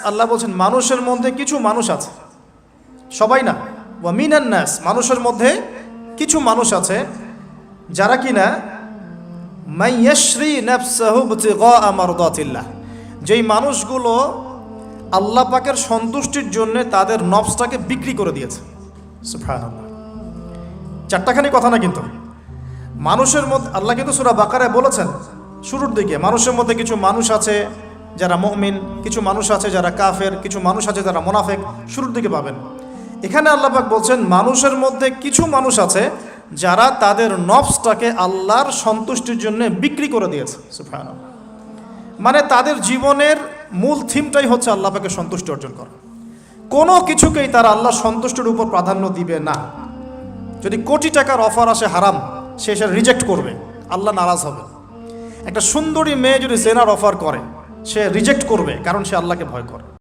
আল্লাহ বলছেন মানুষের মধ্যে কিছু মানুষ আছে, সবাই না, ওয়া মিনান নাস, মানুষের মধ্যে কিছু মানুষ আছে যারা কিনা মাইয়াশরি নাফসাহু ইবতিগা মারদাতিল্লাহ, যেই মানুষগুলো আল্লাহ পাকের সন্তুষ্টির জন্য তাদের নফসটাকে বিক্রি করে দিয়েছে। সুবহানাল্লাহ, চারটাখানি কথা না, কিন্তু মানুষের মধ্যে আল্লাহ কিন্তু সূরা বাকারায় বলেছেন শুরুর দিকে, মানুষের মধ্যে কিছু মানুষ আছে যারা মুমিন, কিছু মানুষ আছে যারা কাফের, কিছু মানুষ আছে যারা মুনাফিক, শুরুর দিকে পাবেন। এখানে আল্লাহ পাক বলছেন মানুষের মধ্যে কিছু মানুষ আছে যারা তাদের নফসটাকে আল্লাহর সন্তুষ্টির জন্য বিক্রি করে দিয়েছে। সুবহানাল্লাহ, মানে তাদের জীবনের মূল থিমটাই হচ্ছে আল্লাহ পাকের সন্তুষ্টি অর্জন করা। কোনো কিছুকেই তারা আল্লাহর সন্তুষ্টির উপর প্রাধান্য দিবে না। যদি কোটি টাকার অফার আসে হারাম, সে সেটা রিজেক্ট করবে, আল্লাহ নারাজ হবে। একটা সুন্দরী মেয়ে যদি জেনার অফার করে, সে রিজেক্ট করবে, কারণ সে আল্লাহকে ভয় করে।